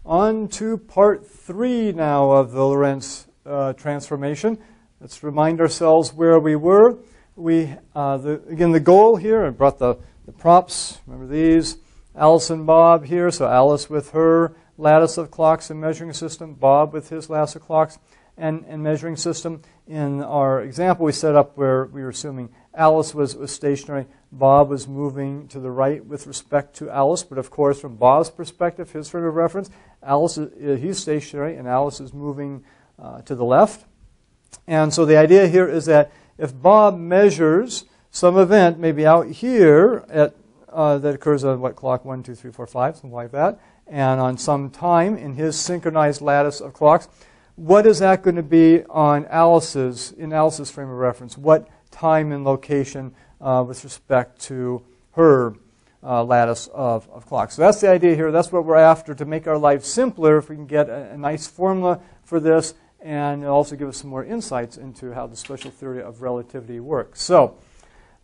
On to part 3 now of the Lorentz transformation. Let's remind ourselves where we were. Again, the goal here, I brought the props, remember these, Alice and Bob here, so Alice with her lattice of clocks and measuring system, Bob with his lattice of clocks and measuring system. In our example, we set up where we were assuming Alice was stationary, Bob was moving to the right with respect to Alice, but of course from Bob's perspective, his frame of reference, he's stationary and Alice is moving to the left. And so the idea here is that if Bob measures some event, maybe out here that occurs on what clock 1, 2, 3, 4, 5, something like that, and on some time in his synchronized lattice of clocks, what is that going to be on Alice's frame of reference? What time and location with respect to her lattice of clocks? So that's the idea here. That's what we're after, to make our life simpler. If we can get a nice formula for this, and it'll also give us some more insights into how the special theory of relativity works. So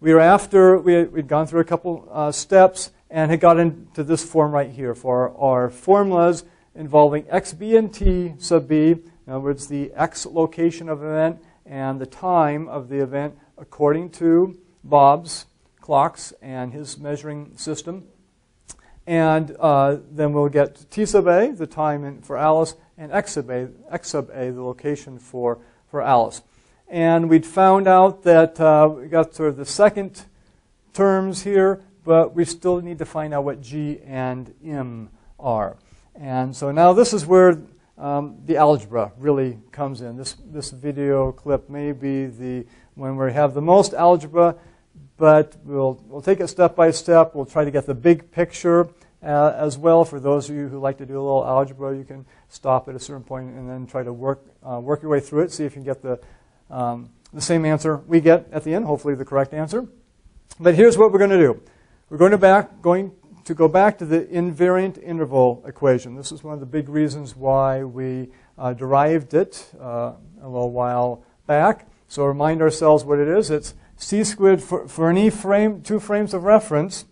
we'd gone through a couple steps and had got into this form right here for our formulas involving xb and t sub b. In other words, the x location of event and the time of the event according to Bob's clocks and his measuring system. And then we'll get t sub a, the time for Alice, and x sub a, the location for Alice. And we'd found out that we got sort of the second terms here, but we still need to find out what g and m are. And so now this is where the algebra really comes in. This video clip may be when we have the most algebra, but we'll take it step by step. We'll try to get the big picture as well. For those of you who like to do a little algebra, you can stop at a certain point and then try to work your way through it, see if you can get the same answer we get at the end, hopefully the correct answer. But here's what we're going to do. We're going to go back to the invariant interval equation. This is one of the big reasons why we derived it a little while back. So remind ourselves what it is. It's c squared for any two frames of reference.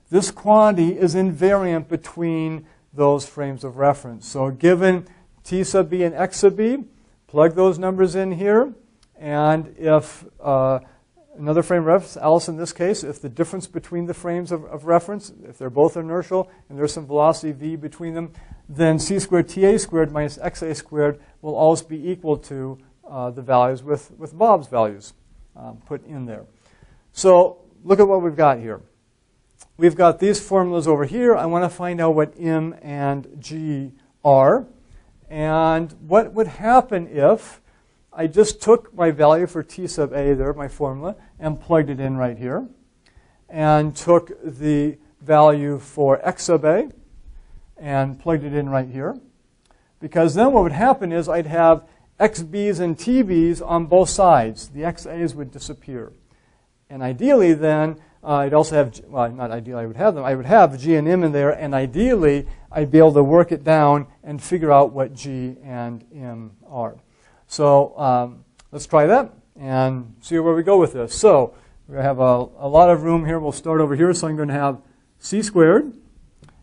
This quantity is invariant between those frames of reference. So given t sub b and x sub b, plug those numbers in here. And if another frame of reference, Alice in this case, if the difference between the frames of reference, if they're both inertial and there's some velocity v between them, then c squared ta squared minus xa squared will always be equal to the values with Bob's values put in there. So look at what we've got here. We've got these formulas over here. I want to find out what m and g are. And what would happen if I just took my value for t sub a there, my formula, and plugged it in right here, and took the value for x sub a and plugged it in right here. Because then what would happen is I'd have xb's and tb's on both sides. The xa's would disappear. And ideally then, I'd also have, well, not ideally I would have them, I would have g and m in there, and ideally I'd be able to work it down and figure out what g and m are. So let's try that and see where we go with this. So we're going to have a lot of room here. We'll start over here. So I'm going to have c squared.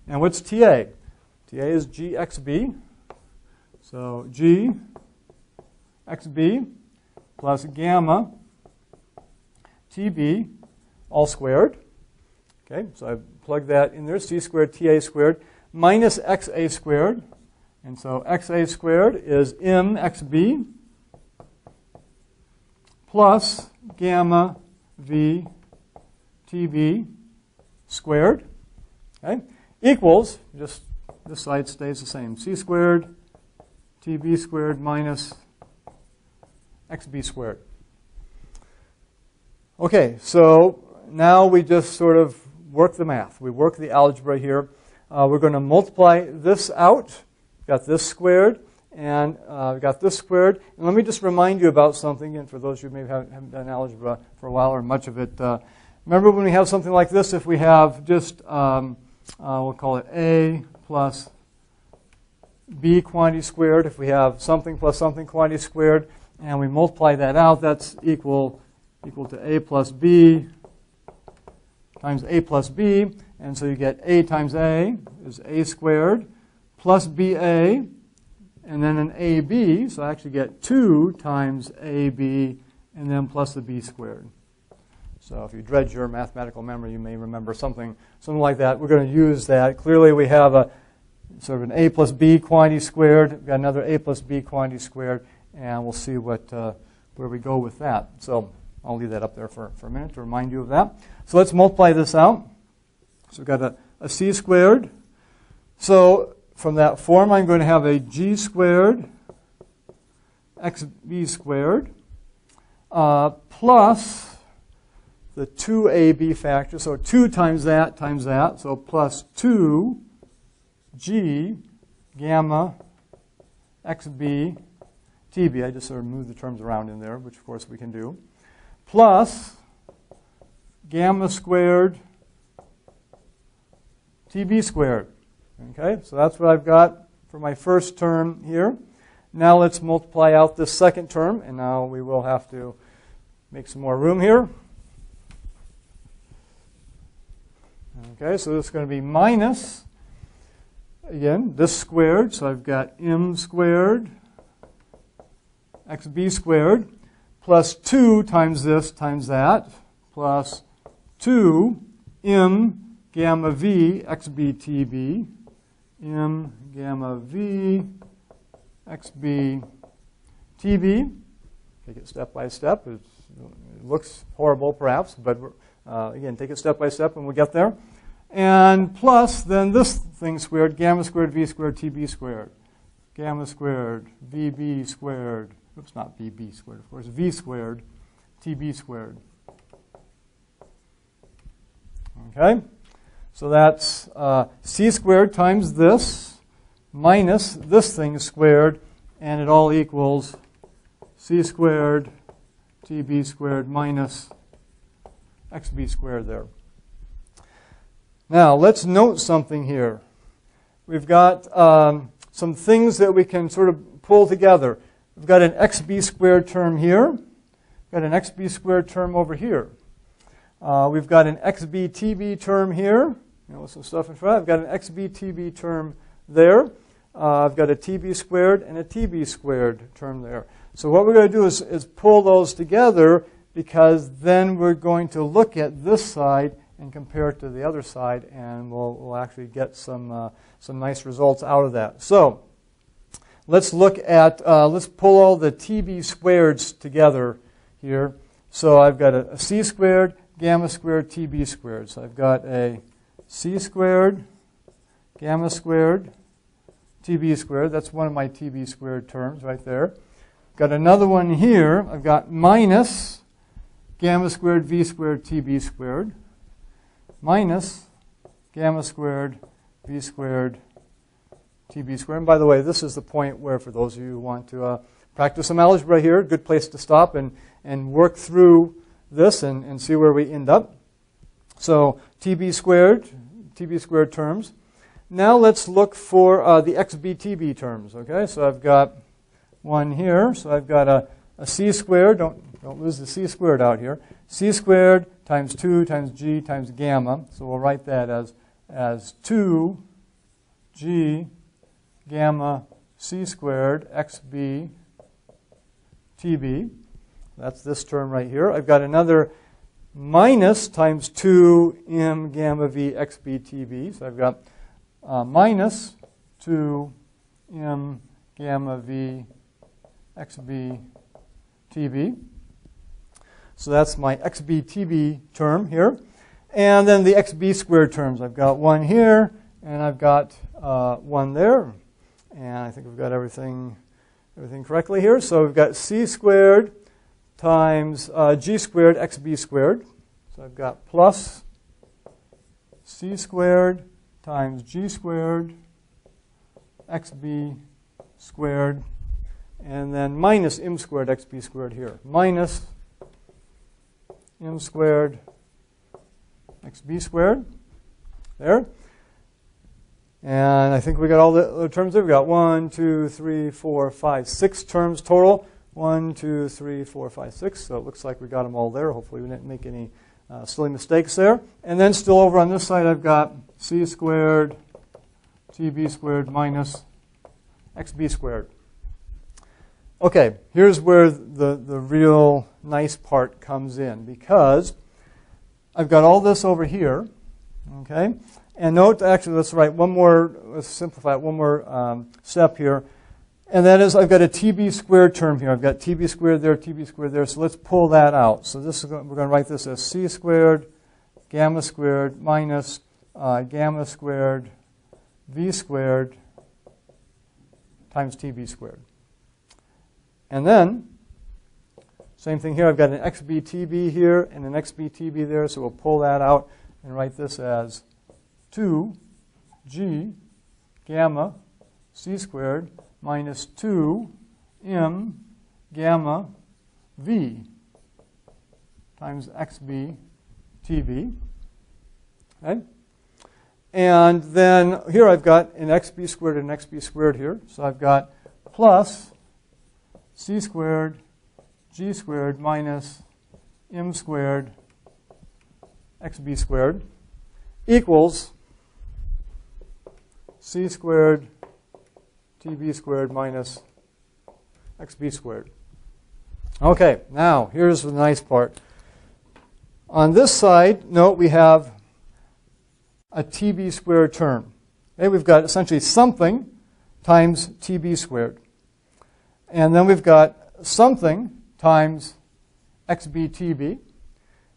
And what's ta? Ta is gxb. So gxb plus gamma tb all squared. Okay, so I plug that in there. C squared ta squared minus xa squared. And so xa squared is mxb plus gamma v tb squared, okay, equals, just this side stays the same, c squared tb squared minus xb squared. Okay, so now we just sort of work the math. We work the algebra here. We're going to multiply this out. Got this squared, and we got this squared. And let me just remind you about something, and for those of you who maybe haven't done algebra for a while or much of it, remember when we have something like this, if we have just, we'll call it a plus b quantity squared, if we have something plus something quantity squared, and we multiply that out, that's equal to a plus b times a plus b. And so you get a times a is a squared plus BA, and then an AB. So I actually get 2 times AB, and then plus the B squared. So if you dredge your mathematical memory, you may remember something like that. We're going to use that. Clearly, we have a sort of an A plus B quantity squared. We've got another A plus B quantity squared, and we'll see where we go with that. So I'll leave that up there for a minute to remind you of that. So let's multiply this out. So we've got a C squared. So from that form, I'm going to have a G squared XB squared plus the 2AB factor. So 2 times that, so plus 2G gamma XB TB. I just sort of moved the terms around in there, which of course we can do. Plus gamma squared TB squared. Okay, so that's what I've got for my first term here. Now let's multiply out this second term, and now we will have to make some more room here. Okay, so this is going to be minus, again, this squared. So I've got m squared xb squared plus 2 times this times that plus 2 m gamma v xb tb m gamma v xb tb. Take it step by step. It looks horrible perhaps, but again, take it step by step and we'll get there. And plus then this thing squared, gamma squared v squared tb squared. Gamma squared vb squared, oops, not vb squared, of course, v squared tb squared. Okay, so that's c squared times this minus this thing squared, and it all equals c squared tb squared minus xb squared there. Now, let's note something here. We've got some things that we can sort of pull together. We've got an xb squared term here. We've got an xb squared term over here. We've got an xb tb term here. With some stuff in front. I've got an xb tb term there. I've got a tb squared and a tb squared term there. So what we're going to do is pull those together, because then we're going to look at this side and compare it to the other side, and we'll actually get some nice results out of that. So let's look at, let's pull all the TB squareds together here. So I've got a C squared, gamma squared, TB squared. So I've got a C squared, gamma squared, TB squared. That's one of my TB squared terms right there. Got another one here. I've got minus gamma squared, V squared, TB squared. Minus gamma squared, V squared, TB squared. And by the way, this is the point where, for those of you who want to practice some algebra here, good place to stop and work through this and see where we end up. So TB squared terms. Now let's look for the XB-TB terms. Okay, so I've got one here. So I've got a C squared. Don't lose the C squared out here. C squared times 2 times G times gamma. So we'll write that as 2G gamma C squared XB TB. That's this term right here. I've got another minus times 2M gamma V XB TB. So I've got minus 2M gamma V XB TB. So that's my XB-TB term here. And then the XB squared terms. I've got one here, and I've got one there. And I think we've got everything correctly here. So we've got C squared times G squared XB squared. So I've got plus C squared times G squared XB squared. And then minus M squared XB squared here. Minus M squared XB squared. There. And I think we got all the terms there. We got 1, 2, 3, 4, 5, 6 terms total. 1, 2, 3, 4, 5, 6. So it looks like we got them all there. Hopefully we didn't make any silly mistakes there. And then still over on this side, I've got C squared tb squared minus xb squared. Okay, here's where the real nice part comes in, because I've got all this over here, okay? And note, actually, let's simplify it, one more step here. And that is, I've got a tb squared term here. I've got tb squared there, so let's pull that out. So this is we're going to write this as c squared gamma squared minus gamma squared v squared times tb squared. And then, same thing here, I've got an xbtb here and an xbtb there, so we'll pull that out and write this as 2g gamma c squared minus 2m gamma v times xb tb. Okay? And then here I've got an xb squared and an xb squared here. So I've got plus c squared g squared minus m squared xb squared equals c squared tb squared minus xb squared. Okay, now here's the nice part. On this side, note we have a tb squared term. Okay, we've got essentially something times tb squared. And then we've got something times xbtb.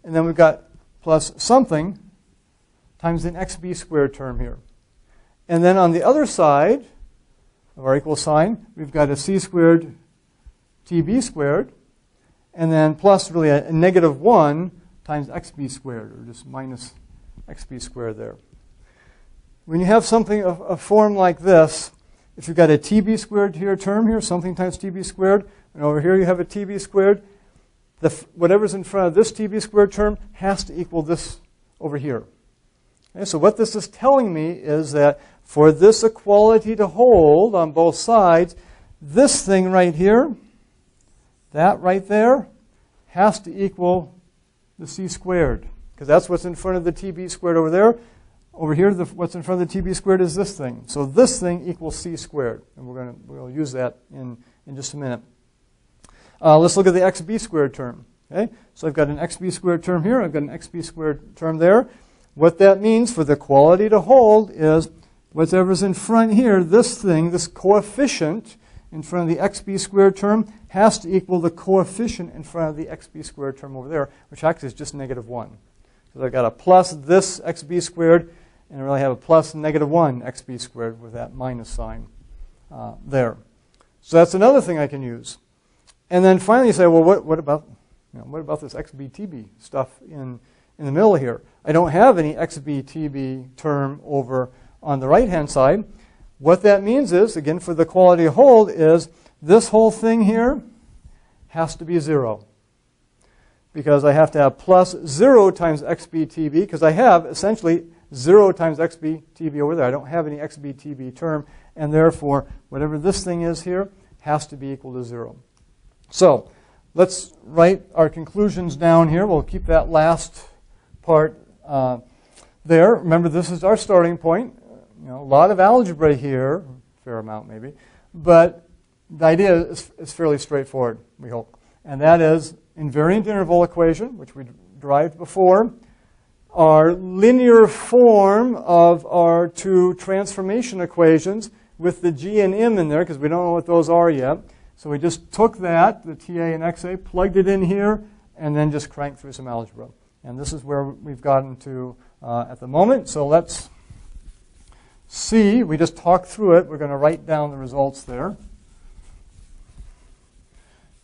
And then we've got plus something times an xb squared term here. And then on the other side of our equal sign, we've got a c squared tb squared, and then plus really a negative 1 times xb squared, or just minus xb squared there. When you have something of a form like this, if you've got a tb squared here term here, something times tb squared, and over here you have a tb squared, whatever's in front of this tb squared term has to equal this over here. Okay, so what this is telling me is that for this equality to hold on both sides, this thing right here, that right there, has to equal the c squared, because that's what's in front of the tb squared over there. Over here, what's in front of the tb squared is this thing. So this thing equals c squared, and we'll use that in just a minute. Let's look at the xb squared term. Okay, so I've got an xb squared term here. I've got an xb squared term there. What that means for the equality to hold is whatever's in front here, this thing, this coefficient in front of the xb squared term has to equal the coefficient in front of the xb squared term over there, which actually is just negative 1. So I've got a plus this xb squared, and I really have a plus negative 1 xb squared with that minus sign there. So that's another thing I can use. And then finally you say, well, what about this xbtb stuff in the middle here? I don't have any xbtb term over on the right-hand side. What that means is, again, for the equality to hold, is this whole thing here has to be 0. Because I have to have plus 0 times xbtb, because I have essentially 0 times xbtb over there. I don't have any xbtb term, and therefore, whatever this thing is here has to be equal to 0. So let's write our conclusions down here. We'll keep that last part there. Remember, this is our starting point. A lot of algebra here, a fair amount maybe, but the idea is fairly straightforward, we hope. And that is invariant interval equation, which we derived before, our linear form of our two transformation equations with the g and m in there, because we don't know what those are yet. So we just took that, the TA and XA, plugged it in here, and then just cranked through some algebra. And this is where we've gotten to at the moment. So let's see. We just talked through it. We're going to write down the results there.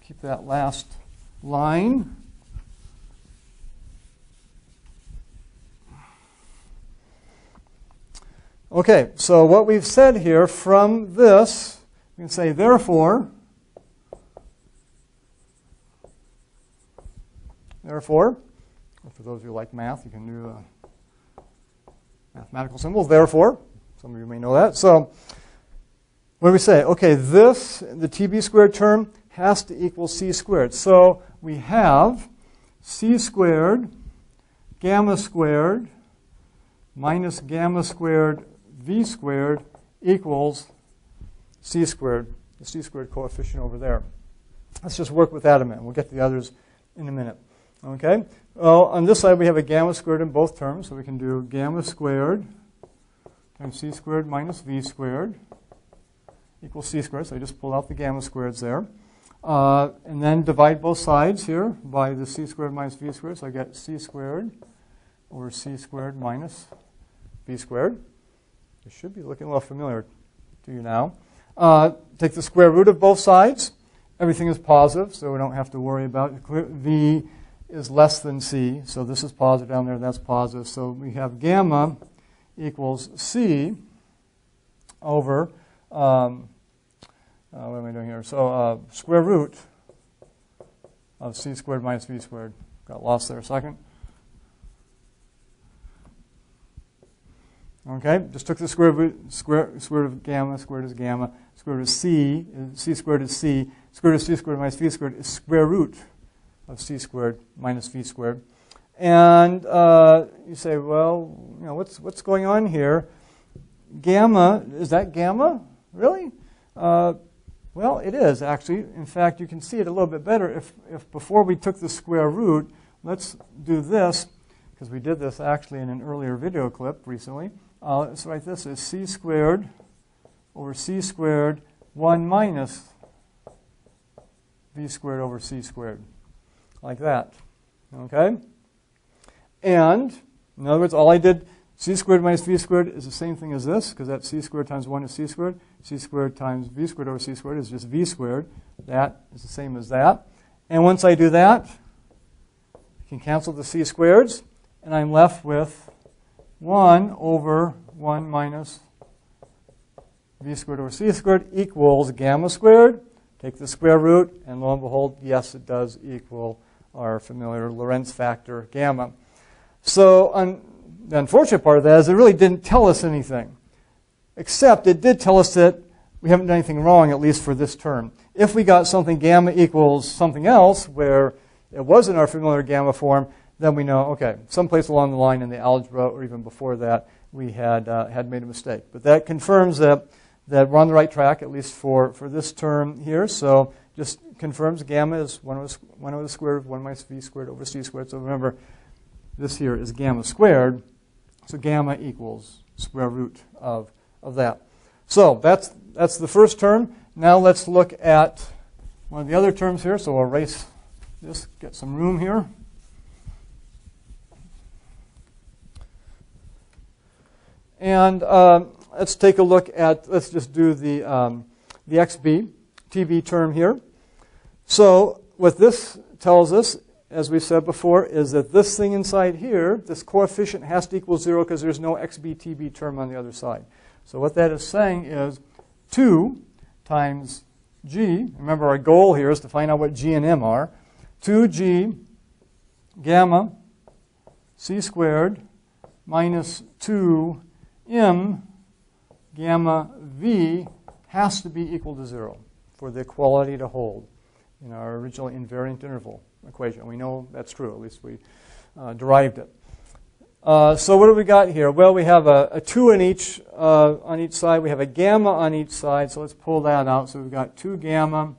Keep that last line. Okay, so what we've said here from this, we can say, therefore, for those of you who like math, you can do mathematical symbols, therefore. Some of you may know that. So what do we say? Okay, this, the tb squared term, has to equal c squared. So we have c squared gamma squared minus gamma squared v squared equals c squared, the c squared coefficient over there. Let's just work with that a minute. We'll get to the others in a minute. Okay? Well, on this side we have a gamma squared in both terms, so we can do gamma squared times c squared minus v squared equals c squared. So I just pull out the gamma squareds there. And then divide both sides here by the c squared minus v squared. So I get c squared over c squared minus v squared. It should be looking a little familiar to you now. Take the square root of both sides. Everything is positive, so we don't have to worry about it. V is less than c, so this is positive down there, that's positive. So we have gamma equals c over, what am I doing here? So square root of c squared minus v squared. Got lost there a second. Okay, just took the square root of gamma, squared is gamma, square root of c squared is c, square root of c squared minus v squared is square root of c squared minus v squared. And you say, well, you know, what's going on here? Gamma, is that gamma? Really? Well, it is actually. In fact, you can see it a little bit better if before we took the square root, let's do this, because we did this actually in an earlier video clip recently. Let's write this as c squared over c squared 1 minus v squared over c squared, like that. Okay? And, in other words, all I did, c squared minus v squared is the same thing as this, because that's c squared times 1 is c squared. C squared times v squared over c squared is just v squared. That is the same as that. And once I do that, I can cancel the c squareds, and I'm left with 1 over 1 minus v squared over c squared equals gamma squared. Take the square root, and lo and behold, yes, it does equal our familiar Lorentz factor gamma. So the unfortunate part of that is it really didn't tell us anything, except it did tell us that we haven't done anything wrong, at least for this term. If we got something gamma equals something else, where it wasn't our familiar gamma form, then we know, okay, someplace along the line in the algebra or even before that, we had made a mistake. But that confirms that we're on the right track, at least for this term here. So just confirms gamma is 1 over the square root of 1 minus v squared over c squared. So remember, this here is gamma squared. So gamma equals square root of that. So that's the first term. Now let's look at one of the other terms here. So we'll erase this, get some room here. And let's take a look at, let's just do the TB term here. So what this tells us, as we said before, is that this thing inside here, this coefficient has to equal 0 because there's no TB term on the other side. So what that is saying is 2 times g, remember our goal here is to find out what g and m are, 2g gamma c squared minus 2m gamma v has to be equal to 0 for the equality to hold in our original invariant interval equation. We know that's true, at least we derived it. So what do we got here? Well, we have a 2 on each side. We have a gamma on each side, so let's pull that out. So we've got 2 gamma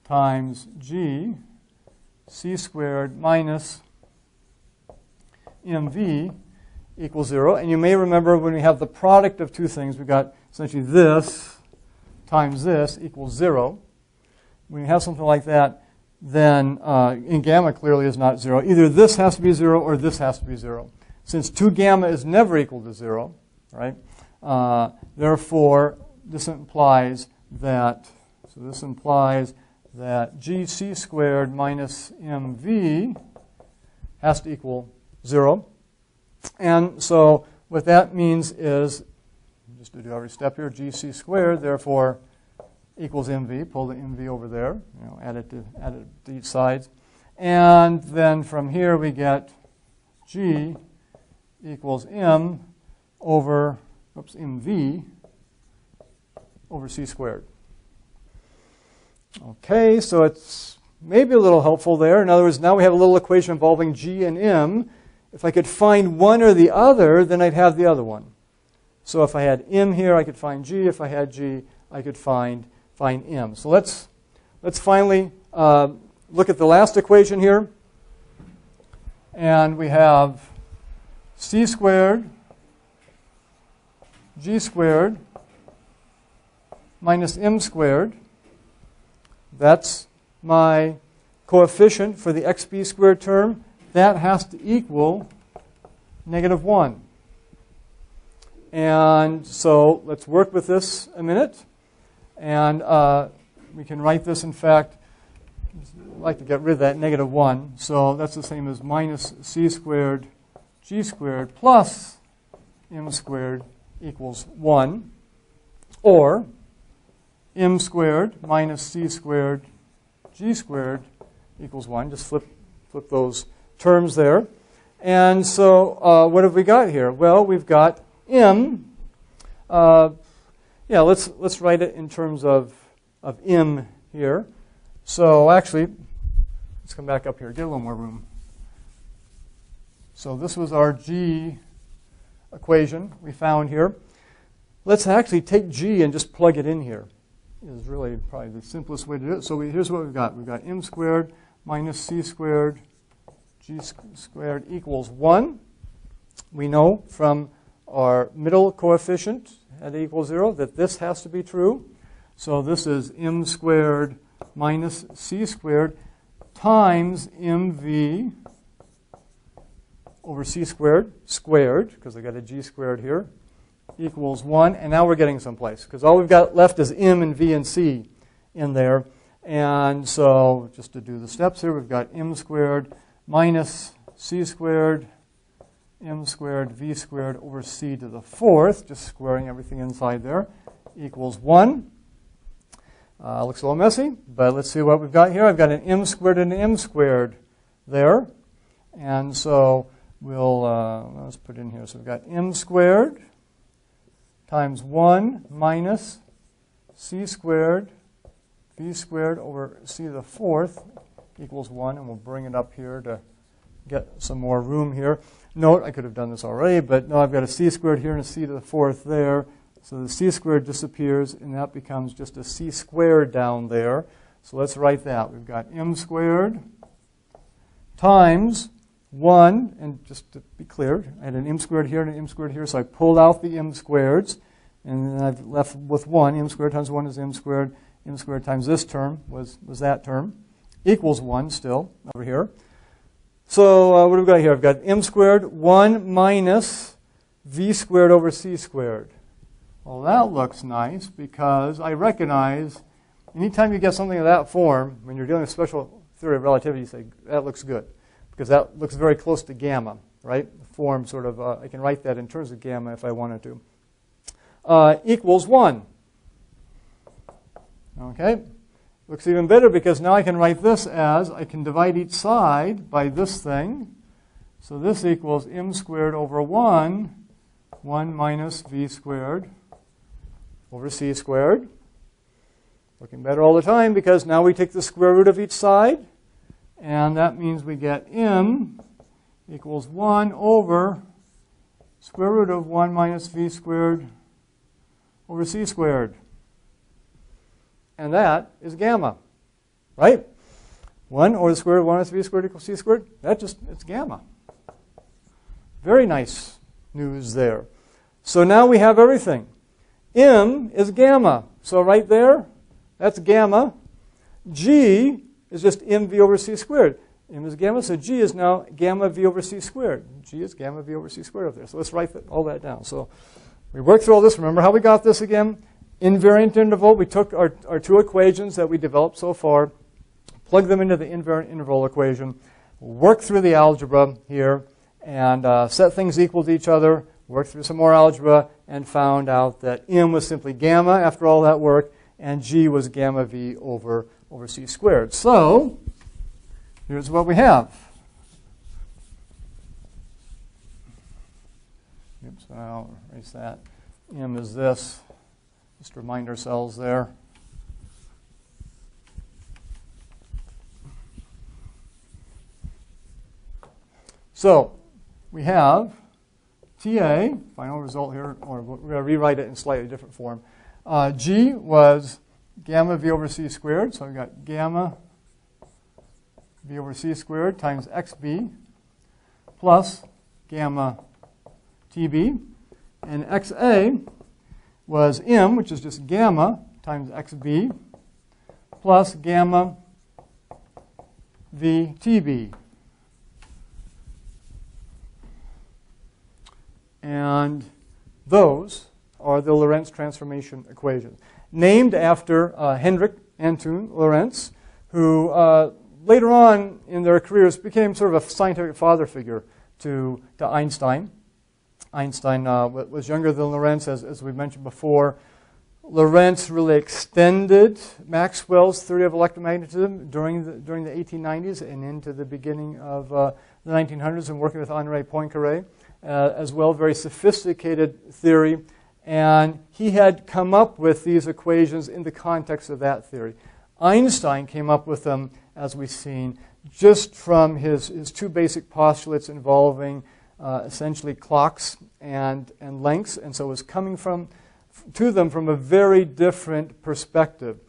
times g c squared minus mv equals 0. And you may remember when we have the product of two things, we've got essentially this times this equals 0. When you have something like that, then in gamma clearly is not 0. Either this has to be 0 or this has to be 0. Since 2 gamma is never equal to 0, right? Therefore, this implies that, gc squared minus mv has to equal 0. And so what that means is, just to do every step here, gc squared, therefore, equals mv. Pull the mv over there, add it to each side. And then from here we get g equals m over, mv over c squared. Okay, so it's maybe a little helpful there. In other words, now we have a little equation involving g and m. If I could find one or the other, then I'd have the other one. So if I had m here, I could find g. If I had g, I could find m. So let's finally look at the last equation here. And we have c squared g squared minus m squared. That's my coefficient for the xb squared term. That has to equal -1. And so let's work with this a minute. And we can write this, in fact, I'd like to get rid of that -1. So that's the same as minus c squared g squared plus m squared equals 1. Or m squared minus c squared g squared equals 1. Just flip those terms there. And so what have we got here? Well, we've got m. Let's write it in terms of m here. So actually, let's come back up here. Get a little more room. So this was our g equation we found here. Let's actually take g and just plug it in here. Is really probably the simplest way to do it. So here's what we've got. We've got m squared minus c squared g squared equals 1. We know from our middle coefficient at equals 0 that this has to be true. So this is m squared minus c squared times mv over c squared, because I got a g squared here, equals 1. And now we're getting someplace, because all we've got left is m and v and c in there. And so just to do the steps here, we've got m squared minus c squared, m squared, v squared over c to the 4th, just squaring everything inside there, equals 1. Looks a little messy, but let's see what we've got here. I've got an m squared and an m squared there. And so we'll, let's put in here. So we've got m squared times 1 minus c squared, v squared over c to the 4th equals 1. And we'll bring it up here to get some more room here. Note, I could have done this already, but no, I've got a c squared here and a c to the 4th there. So the c squared disappears, and that becomes just a c squared down there. So let's write that. We've got m squared times 1, and just to be clear, I had an m squared here and an m squared here, so I pulled out the m squareds, and then I've left with 1. M squared times 1 is m squared. M squared times this term was that term, equals 1 still over here. So what have we got here? I've got m squared, 1 minus v squared over c squared. Well, that looks nice, because I recognize anytime you get something of that form, when you're dealing with special theory of relativity, you say, that looks good, because that looks very close to gamma, right? The form sort of, I can write that in terms of gamma if I wanted to. Equals 1. Okay? Looks even better, because now I can write this as, I can divide each side by this thing. So this equals m squared over 1 minus v squared over c squared. Looking better all the time, because now we take the square root of each side. And that means we get m equals 1 over square root of 1 minus v squared over c squared. And that is gamma, right? 1 over the square root of 1 minus v squared equals c squared. It's gamma. Very nice news there. So now we have everything. M is gamma. So right there, that's gamma. G is just mv over c squared. M is gamma, so G is now gamma v over c squared. G is gamma v over c squared up there. So let's write all that down. So we worked through all this. Remember how we got this again? Invariant interval. We took our two equations that we developed so far, plugged them into the invariant interval equation, worked through the algebra here, and set things equal to each other, worked through some more algebra, and found out that m was simply gamma after all that work, and g was gamma v over c squared. So here's what we have. Oops, I'll erase that. M is this. Just to remind ourselves there. So we have TA, final result here, or we're going to rewrite it in slightly different form. G was gamma V over C squared. So I've got gamma V over C squared times XB plus gamma TB. And XA was M, which is just gamma times XB plus gamma VTB. And those are the Lorentz transformation equations, named after Hendrik Antoon Lorentz, who later on in their careers became sort of a scientific father figure to Einstein. Einstein was younger than Lorentz, as we mentioned before. Lorentz really extended Maxwell's theory of electromagnetism during the 1890s and into the beginning of the 1900s, and working with Henri Poincaré as well. Very sophisticated theory, and he had come up with these equations in the context of that theory. Einstein came up with them, as we've seen, just from his two basic postulates involving essentially clocks and lengths, and so it was coming to them from a very different perspective.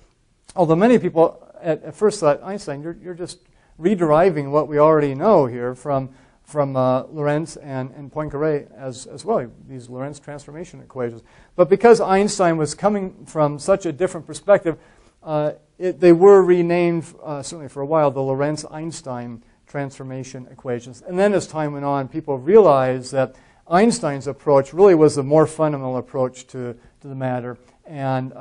Although many people at first thought, Einstein, you're just rederiving what we already know here from Lorentz and Poincaré as well, these Lorentz transformation equations. But because Einstein was coming from such a different perspective, they were renamed, certainly for a while, the Lorentz-Einstein transformation equations. And then as time went on, people realized that Einstein's approach really was the more fundamental approach to the matter, and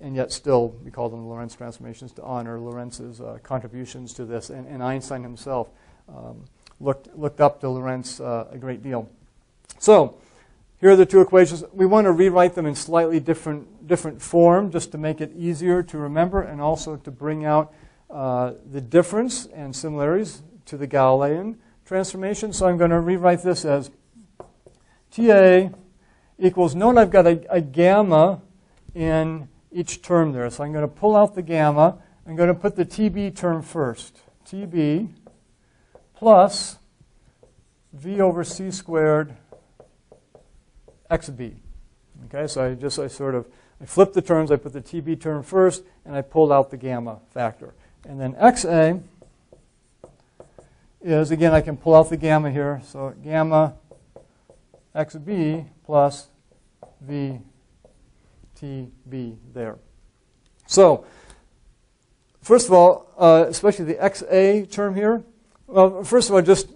yet still we call them Lorentz transformations to honor Lorentz's contributions to this. And Einstein himself looked up to Lorentz a great deal. So here are the two equations. We want to rewrite them in slightly different form just to make it easier to remember, and also to bring out the difference and similarities to the Galilean transformation. So I'm going to rewrite this as TA equals, note I've got a gamma in each term there. So I'm going to pull out the gamma. I'm going to put the TB term first. TB plus V over C squared XB. Okay, so I flipped the terms. I put the TB term first, and I pulled out the gamma factor. And then XA is, again, I can pull out the gamma here. So gamma XB plus VTB there. So first of all, especially the XA term here, well, first of all, just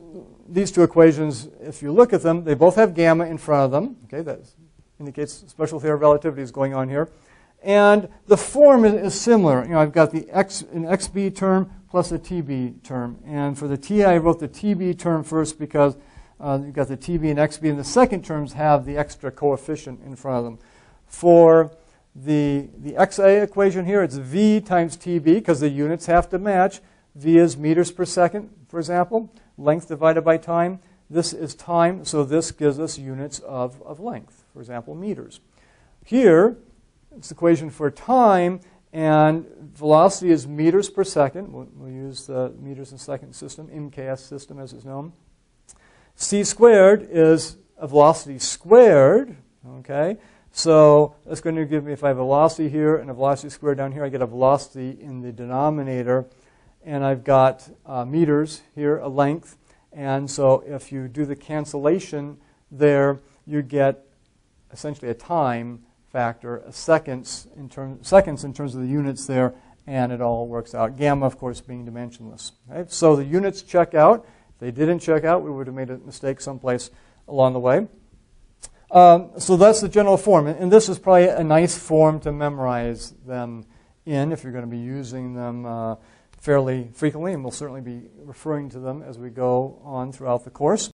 these two equations, if you look at them, they both have gamma in front of them. Okay, that indicates special theory of relativity is going on here. And the form is similar. You know, I've got an XB term plus a TB term. And for the TA, I wrote the TB term first because you've got the TB and XB, and the second terms have the extra coefficient in front of them. For the XA equation here, it's V times TB because the units have to match. V is meters per second, for example. Length divided by time. This is time, so this gives us units of length, for example, meters. Here, it's the equation for time, and velocity is meters per second. We'll use the meters per second system, MKS system as it's known. C squared is a velocity squared. Okay, so that's going to give me, if I have a velocity here and a velocity squared down here, I get a velocity in the denominator, and I've got meters here, a length. And so if you do the cancellation there, you get essentially a time factor, seconds in terms of the units there, and it all works out. Gamma, of course, being dimensionless. Right? So the units check out. If they didn't check out, we would have made a mistake someplace along the way. So that's the general form. And this is probably a nice form to memorize them in if you're going to be using them fairly frequently, and we'll certainly be referring to them as we go on throughout the course.